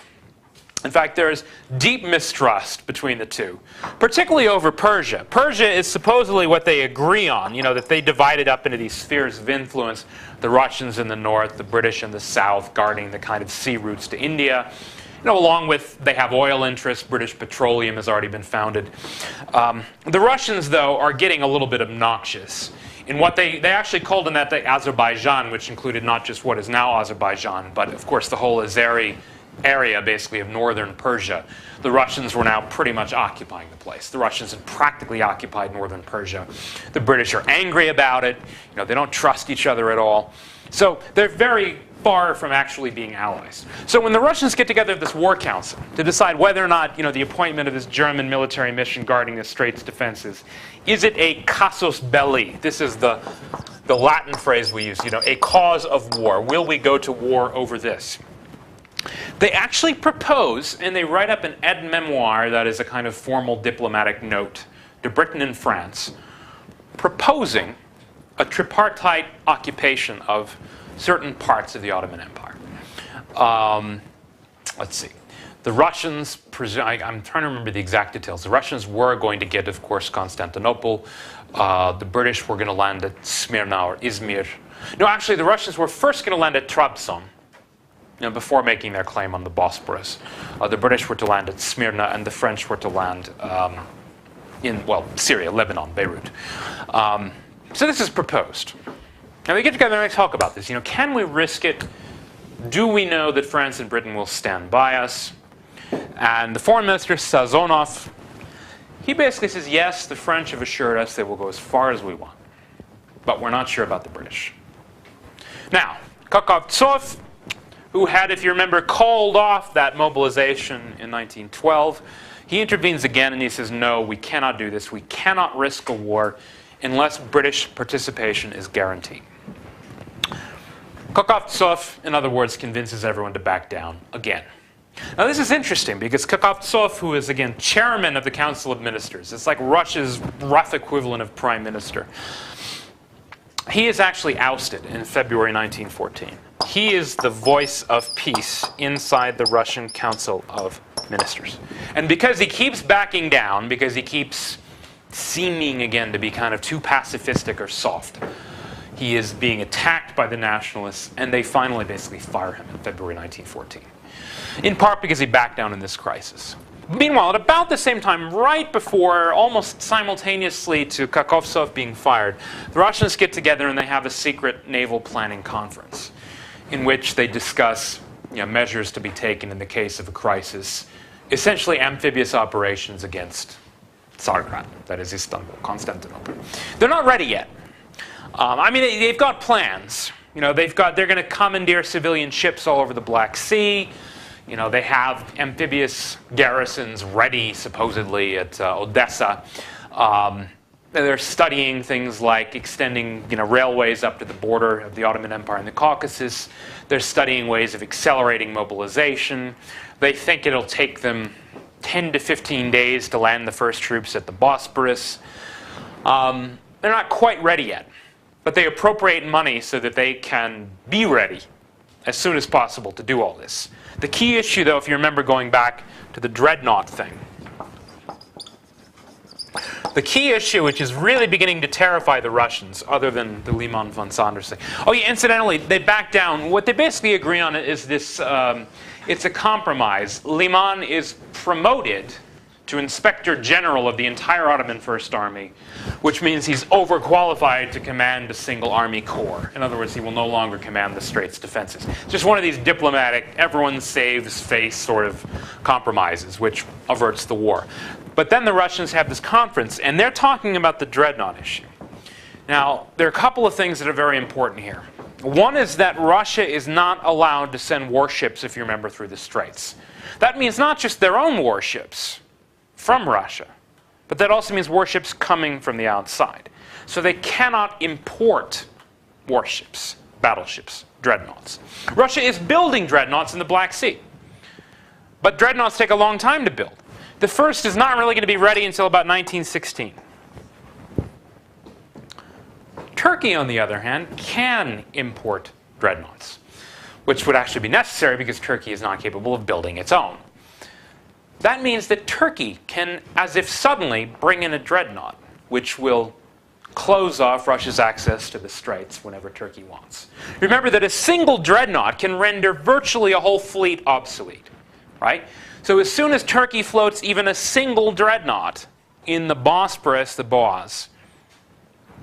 In fact, there is deep mistrust between the two, particularly over Persia. Persia is supposedly what they agree on, you know, that they divided up into these spheres of influence, the Russians in the north, the British in the south, guarding the kind of sea routes to India. You know, along with, they have oil interests, British Petroleum has already been founded. The Russians, though, are getting a little bit obnoxious. In what they actually called in that day Azerbaijan, which included not just what is now Azerbaijan, but of course the whole Azeri area, basically, of northern Persia. The Russians were now pretty much occupying the place. The Russians had practically occupied northern Persia. The British are angry about it. You know, they don't trust each other at all. So they're very far from actually being allies. So when the Russians get together at this war council to decide whether or not, you know, the appointment of this German military mission guarding the Straits defenses, is it a casus belli? This is the Latin phrase we use, you know, a cause of war. Will we go to war over this? They actually propose, and they write up an aide-memoire, that is a kind of formal diplomatic note, to Britain and France, proposing a tripartite occupation of certain parts of the Ottoman Empire. Let's see. The Russians, I'm trying to remember the exact details. The Russians were going to get, of course, Constantinople. The British were going to land at Smyrna or Izmir. No, actually, the Russians were first going to land at Trabzon, you know, before making their claim on the Bosporus. The British were to land at Smyrna, and the French were to land in, well, Syria, Lebanon, Beirut. So this is proposed. Now we get together and talk about this. You know, can we risk it? Do we know that France and Britain will stand by us? And the foreign minister, Sazonov, he basically says, yes, the French have assured us they will go as far as we want. But we're not sure about the British. Now, Kakovtsov, who had, if you remember, called off that mobilization in 1912, he intervenes again and he says, no, we cannot do this. We cannot risk a war unless British participation is guaranteed. Kakovtsov, in other words, convinces everyone to back down again. Now this is interesting because Kakovtsov, who is again chairman of the Council of Ministers, it's like Russia's rough equivalent of prime minister, he is actually ousted in February 1914. He is the voice of peace inside the Russian Council of Ministers. And because he keeps backing down, because he keeps seeming again to be kind of too pacifistic or soft, he is being attacked by the nationalists, and they finally basically fire him in February 1914. In part because he backed down in this crisis. Meanwhile, at about the same time, right before, almost simultaneously to Kakovtsov being fired, the Russians get together and they have a secret naval planning conference in which they discuss, you know, measures to be taken in the case of a crisis, essentially amphibious operations against Tsargrad, that is Istanbul, Constantinople. They're not ready yet. I mean, they've got plans. You know, they're going to commandeer civilian ships all over the Black Sea. You know, they have amphibious garrisons ready, supposedly, at Odessa. They're studying things like extending, railways up to the border of the Ottoman Empire in the Caucasus. They're studying ways of accelerating mobilization. They think it'll take them 10 to 15 days to land the first troops at the Bosporus. They're not quite ready yet, but they appropriate money so that they can be ready as soon as possible to do all this. The key issue, though, if you remember going back to the dreadnought thing, the key issue, which is really beginning to terrify the Russians, other than the Liman von Sanders thing. Oh, yeah, incidentally, they back down. What they basically agree on is this, it's a compromise. Liman is promoted to Inspector General of the entire Ottoman First Army, which means he's overqualified to command a single army corps. In other words, he will no longer command the Straits defenses. Just one of these diplomatic, everyone saves face sort of compromises, which averts the war. But then the Russians have this conference, and they're talking about the dreadnought issue. Now, there are a couple of things that are very important here. One is that Russia is not allowed to send warships, if you remember, through the Straits. That means not just their own warships from Russia, but that also means warships coming from the outside. So they cannot import warships, battleships, dreadnoughts. Russia is building dreadnoughts in the Black Sea. But dreadnoughts take a long time to build. The first is not really going to be ready until about 1916. Turkey, on the other hand, can import dreadnoughts, which would actually be necessary because Turkey is not capable of building its own. That means that Turkey can, as if suddenly, bring in a dreadnought, which will close off Russia's access to the Straits whenever Turkey wants. Remember that a single dreadnought can render virtually a whole fleet obsolete, right? So as soon as Turkey floats even a single dreadnought in the Bosporus, the Boğaz,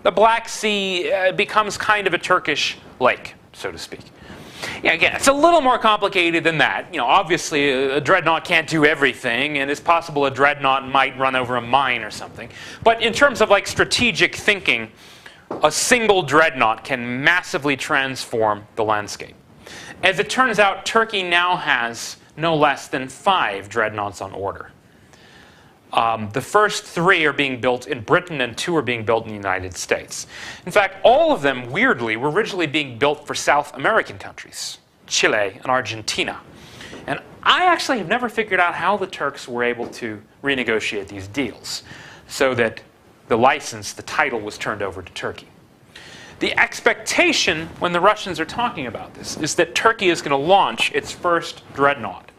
the Black Sea becomes kind of a Turkish lake, so to speak. Yeah, again, it's a little more complicated than that. Obviously a dreadnought can't do everything, and it's possible a dreadnought might run over a mine or something. But in terms of like strategic thinking, a single dreadnought can massively transform the landscape. As it turns out, Turkey now has no less than 5 dreadnoughts on order. The first 3 are being built in Britain and 2 are being built in the United States. In fact, all of them, weirdly, were originally being built for South American countries, Chile and Argentina. And I actually have never figured out how the Turks were able to renegotiate these deals so that the license, the title, was turned over to Turkey. The expectation when the Russians are talking about this is that Turkey is going to launch its first dreadnought.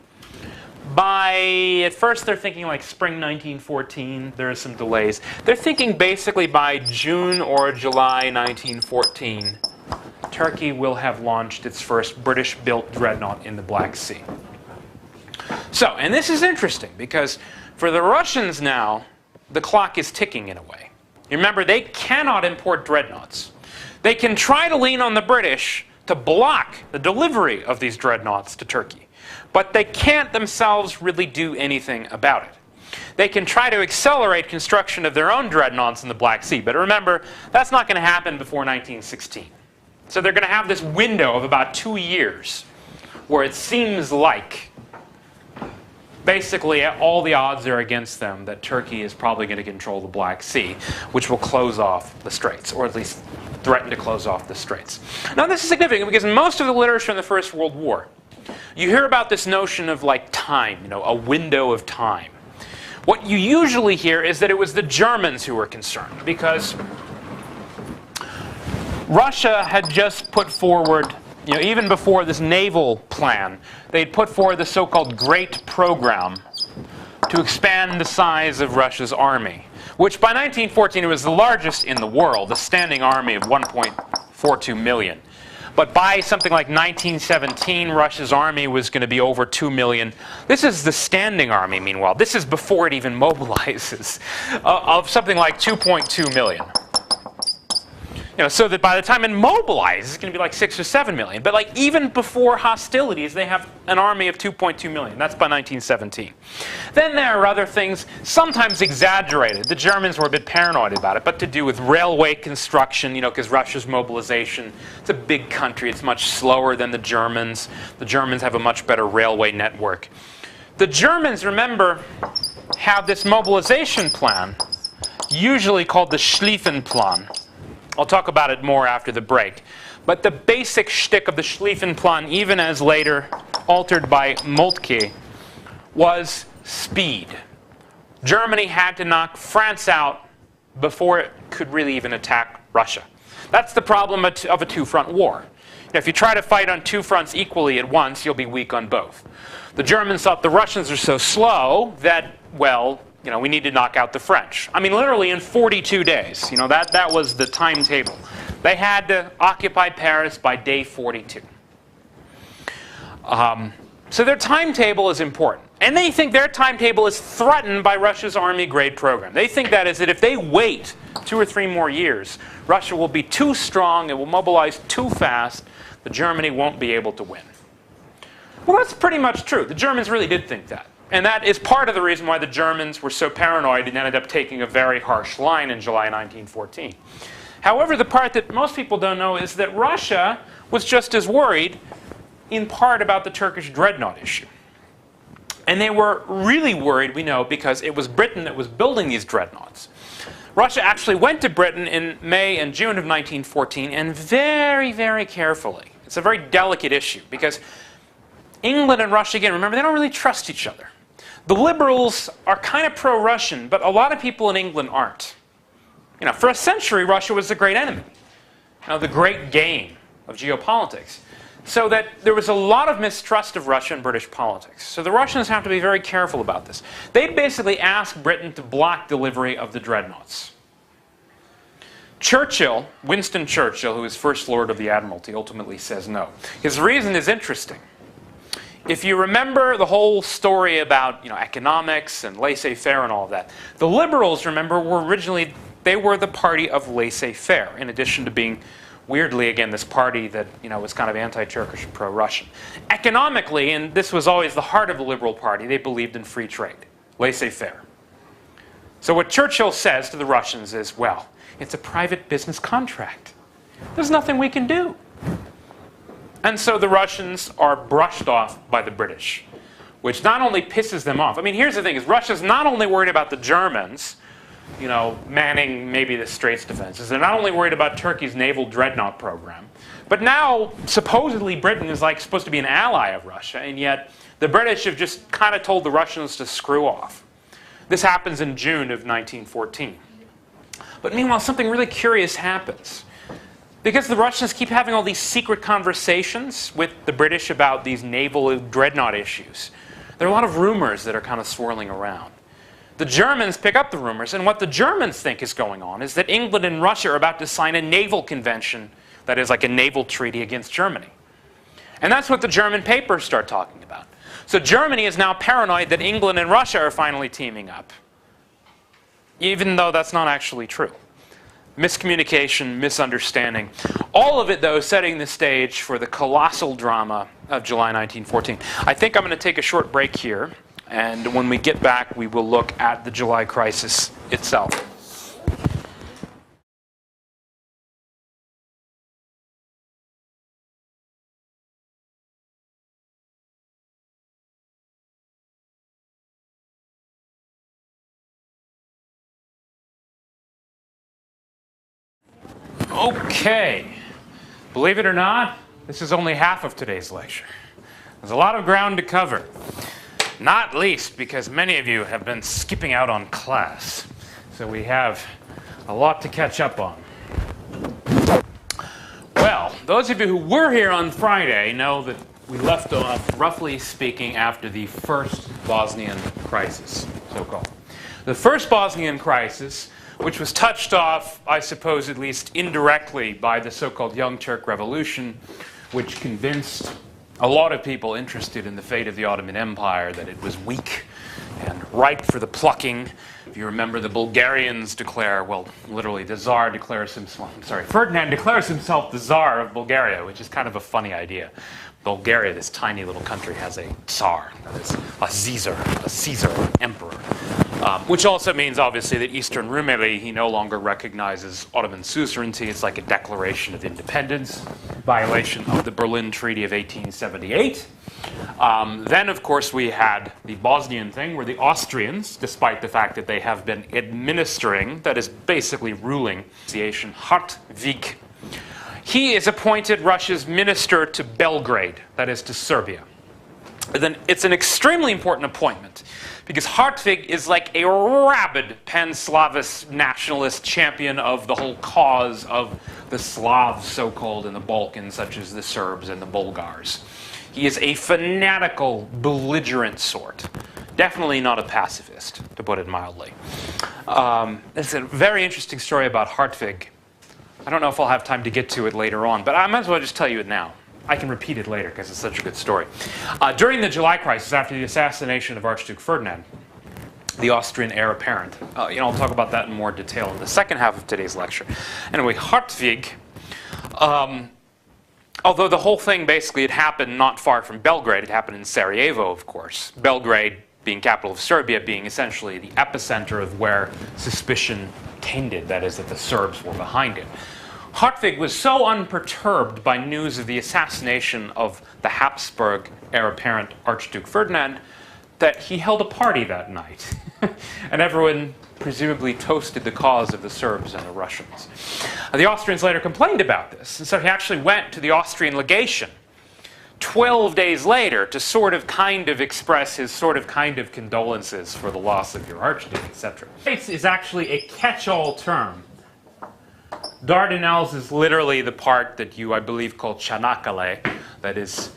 At first they're thinking like spring 1914. There are some delays. They're thinking basically by June or July 1914, Turkey will have launched its first British-built dreadnought in the Black Sea. So, and this is interesting because for the Russians now, the clock is ticking in a way. You remember, they cannot import dreadnoughts. They can try to lean on the British to block the delivery of these dreadnoughts to Turkey. But they can't themselves really do anything about it. They can try to accelerate construction of their own dreadnoughts in the Black Sea. But remember, that's not going to happen before 1916. So they're going to have this window of about 2 years where it seems like basically all the odds are against them that Turkey is probably going to control the Black Sea, which will close off the Straits, or at least threaten to close off the Straits. Now this is significant because in most of the literature in the First World War, you hear about this notion of like time, a window of time. What you usually hear is that it was the Germans who were concerned because Russia had just put forward, even before this naval plan, they'd put forward the so-called Great Program to expand the size of Russia's army, which by 1914 was the largest in the world, a standing army of 1.42 million. But by something like 1917, Russia's army was going to be over 2 million. This is the standing army, meanwhile. This is before it even mobilizes, of something like 2.2 million. So that by the time it mobilizes, it's going to be like 6 or 7 million. But like even before hostilities, they have an army of 2.2 million. That's by 1917. Then there are other things, sometimes exaggerated. The Germans were a bit paranoid about it, but to do with railway construction, because Russia's mobilization, it's a big country. It's much slower than the Germans. The Germans have a much better railway network. The Germans, remember, have this mobilization plan, usually called the Schlieffenplan. I'll talk about it more after the break. But the basic shtick of the Schlieffenplan, even as later altered by Moltke, was speed. Germany had to knock France out before it could really even attack Russia. That's the problem of a two-front war. If you try to fight on two fronts equally at once, you'll be weak on both. The Germans thought the Russians are so slow that, well, we need to knock out the French. I mean, literally in 42 days. That was the timetable. They had to occupy Paris by day 42. So their timetable is important. And they think their timetable is threatened by Russia's army grade program. They think that if they wait 2 or 3 more years, Russia will be too strong, it will mobilize too fast, that Germany won't be able to win. Well, that's pretty much true. The Germans really did think that. And that is part of the reason why the Germans were so paranoid and ended up taking a very harsh line in July 1914. However, the part that most people don't know is that Russia was just as worried, in part, about the Turkish dreadnought issue. And they were really worried, we know, because it was Britain that was building these dreadnoughts. Russia actually went to Britain in May and June of 1914, and very, very carefully. It's a very delicate issue, because England and Russia, again, remember, they don't really trust each other. The liberals are kind of pro-Russian, but a lot of people in England aren't. For a century, Russia was the great enemy, the great game of geopolitics. So that there was a lot of mistrust of Russia in British politics. So the Russians have to be very careful about this. They basically asked Britain to block delivery of the dreadnoughts. Churchill, Winston Churchill, who is First Lord of the Admiralty, ultimately says no. His reason is interesting. If you remember the whole story about economics and laissez-faire and all of that, the liberals, remember, were originally, they were the party of laissez-faire, in addition to being, weirdly, again, this party that was kind of anti-Turkish and pro-Russian. Economically, and this was always the heart of the Liberal Party, they believed in free trade, laissez-faire. So what Churchill says to the Russians is, well, it's a private business contract. There's nothing we can do. And so the Russians are brushed off by the British, which not only pisses them off. I mean, here's the thing, is Russia's not only worried about the Germans, manning maybe the Straits defenses. They're not only worried about Turkey's naval dreadnought program, but now supposedly Britain is supposed to be an ally of Russia, and yet the British have just kind of told the Russians to screw off. This happens in June of 1914. But meanwhile, something really curious happens. Because the Russians keep having all these secret conversations with the British about these naval dreadnought issues, there are a lot of rumors that are kind of swirling around. The Germans pick up the rumors, and what the Germans think is going on is that England and Russia are about to sign a naval convention that is like a naval treaty against Germany. And that's what the German papers start talking about. So Germany is now paranoid that England and Russia are finally teaming up, even though that's not actually true. Miscommunication, misunderstanding. All of it, though, setting the stage for the colossal drama of July 1914. I think I'm going to take a short break here, and when we get back, we will look at the July crisis itself. Okay, believe it or not, this is only half of today's lecture. There's a lot of ground to cover, not least because many of you have been skipping out on class. So we have a lot to catch up on. Well, those of you who were here on Friday know that we left off, roughly speaking, after the first Bosnian crisis, so-called. The first Bosnian crisis, which was touched off, I suppose, at least indirectly by the so-called Young Turk Revolution, which convinced a lot of people interested in the fate of the Ottoman Empire that it was weak and ripe for the plucking. If you remember, the Bulgarians declare, well, literally, the Tsar declares himself, Ferdinand declares himself the Tsar of Bulgaria, which is kind of a funny idea. Bulgaria, this tiny little country, has a Tsar, that is, a Caesar, emperor. Which also means, obviously, that Eastern Rumeli, he no longer recognizes Ottoman suzerainty. It's like a declaration of independence, violation of the Berlin Treaty of 1878. Then, of course, we had the Bosnian thing, where the Austrians, despite the fact that they have been administering, that is basically ruling, Hartwig, he is appointed Russia's minister to Belgrade, that is, to Serbia. And then it's an extremely important appointment, because Hartwig is like a rabid pan-Slavist nationalist champion of the whole cause of the Slavs, so-called, in the Balkans, such as the Serbs and the Bulgars. He is a fanatical, belligerent sort. Definitely not a pacifist, to put it mildly. It's a very interesting story about Hartwig. I don't know if I'll have time to get to it later on, but I might as well just tell you it now. I can repeat it later because it's such a good story. During the July crisis, after the assassination of Archduke Ferdinand, the Austrian heir apparent, I'll talk about that in more detail in the second half of today's lecture. Anyway, Hartwig, although the whole thing basically had happened not far from Belgrade, it happened in Sarajevo, of course. Belgrade, being capital of Serbia, being essentially the epicenter of where suspicion tended, that is, that the Serbs were behind it. Hartwig was so unperturbed by news of the assassination of the Habsburg heir apparent Archduke Ferdinand that he held a party that night. And everyone presumably toasted the cause of the Serbs and the Russians. The Austrians later complained about this, and so he actually went to the Austrian legation 12 days later to sort of kind of express his sort of kind of condolences for the loss of your Archduke, etc. This is actually a catch-all term. Dardanelles is literally the part that you, I believe, call Çanakkale, that is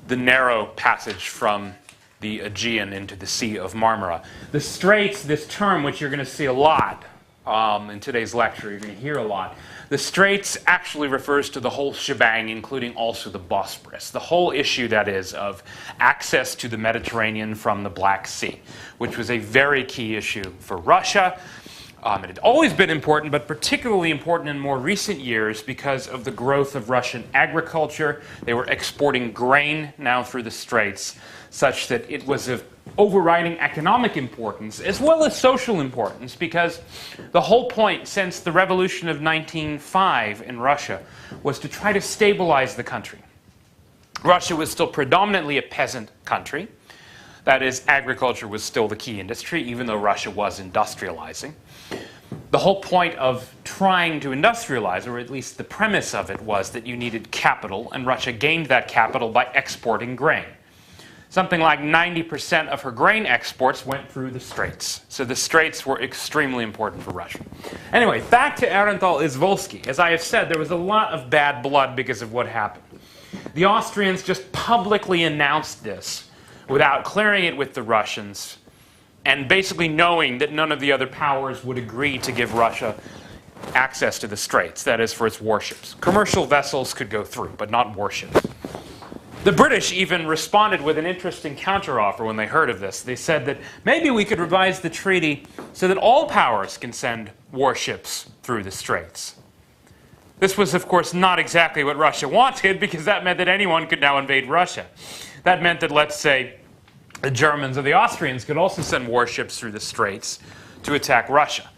the narrow passage from the Aegean into the Sea of Marmara. The Straits, this term, which you're going to see a lot in today's lecture, you're going to hear a lot. The Straits actually refers to the whole shebang, including also the Bosporus. The whole issue, that is, of access to the Mediterranean from the Black Sea, which was a very key issue for Russia. It had always been important, but particularly important in more recent years because of the growth of Russian agriculture. They were exporting grain now through the Straits, such that it was of overriding economic importance as well as social importance, because the whole point since the revolution of 1905 in Russia was to try to stabilize the country. Russia was still predominantly a peasant country. That is, agriculture was still the key industry, even though Russia was industrializing. The whole point of trying to industrialize, or at least the premise of it, was that you needed capital, and Russia gained that capital by exporting grain. Something like 90% of her grain exports went through the Straits. So the Straits were extremely important for Russia. Anyway, back to Arenthal Izvolsky. As I have said, there was a lot of bad blood because of what happened. The Austrians just publicly announced this without clearing it with the Russians, and basically knowing that none of the other powers would agree to give Russia access to the Straits, that is, for its warships. Commercial vessels could go through, but not warships. The British even responded with an interesting counteroffer when they heard of this. They said that maybe we could revise the treaty so that all powers can send warships through the Straits. This was, of course, not exactly what Russia wanted, because that meant that anyone could now invade Russia. That meant that, let's say, the Germans or the Austrians could also send warships through the Straits to attack Russia.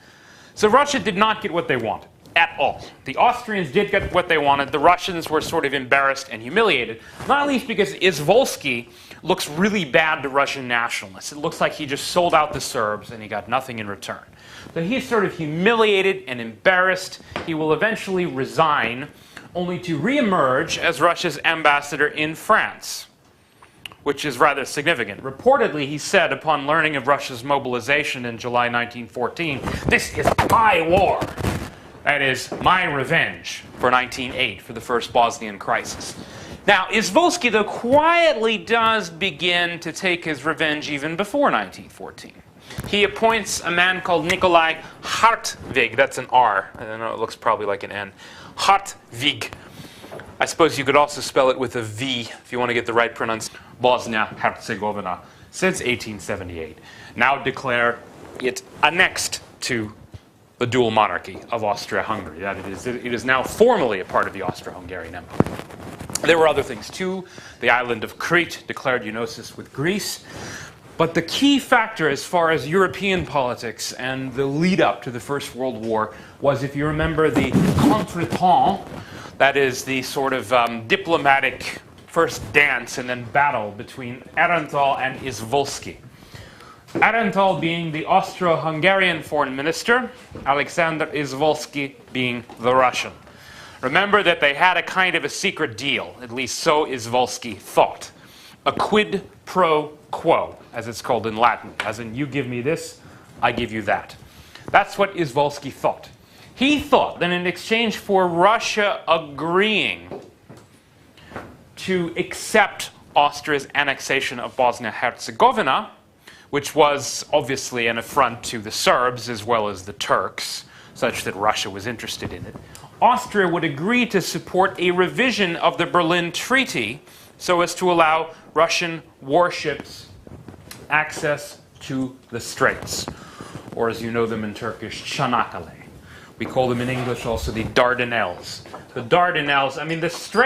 So Russia did not get what they wanted at all. The Austrians did get what they wanted. The Russians were sort of embarrassed and humiliated, not least because Izvolsky looks really bad to Russian nationalists. It looks like he just sold out the Serbs and he got nothing in return. So he's sort of humiliated and embarrassed. He will eventually resign, only to reemerge as Russia's ambassador in France, which is rather significant. Reportedly, he said, upon learning of Russia's mobilization in July 1914, "This is my war." That is, my revenge for 1908, for the first Bosnian crisis. Now, Izvolsky, though, quietly does begin to take his revenge even before 1914. He appoints a man called Nikolai Hartwig. That's an R. I don't know, it looks probably like an N. Hartwig. I suppose you could also spell it with a V if you want to get the right pronunciation. Bosnia-Herzegovina. since 1878, now declare it annexed to the dual monarchy of Austria-Hungary. That it is now formally a part of the Austro-Hungarian Empire. There were other things too. The island of Crete declared eunosis with Greece. But the key factor as far as European politics and the lead up to the First World War was, if you remember, the contretemps, that is the sort of diplomatic first dance and then battle between Aehrenthal and Izvolsky. Aehrenthal being the Austro-Hungarian foreign minister, Alexander Izvolsky being the Russian. Remember that they had a kind of a secret deal, at least so Izvolsky thought. A quid pro quo, as it's called in Latin, as in you give me this, I give you that. That's what Izvolsky thought. He thought that in exchange for Russia agreeing to accept Austria's annexation of Bosnia-Herzegovina, which was obviously an affront to the Serbs as well as the Turks, such that Russia was interested in it, Austria would agree to support a revision of the Berlin Treaty so as to allow Russian warships access to the straits, or as you know them in Turkish, Çanakkale. We call them in English also the Dardanelles. The Dardanelles, I mean, the Straits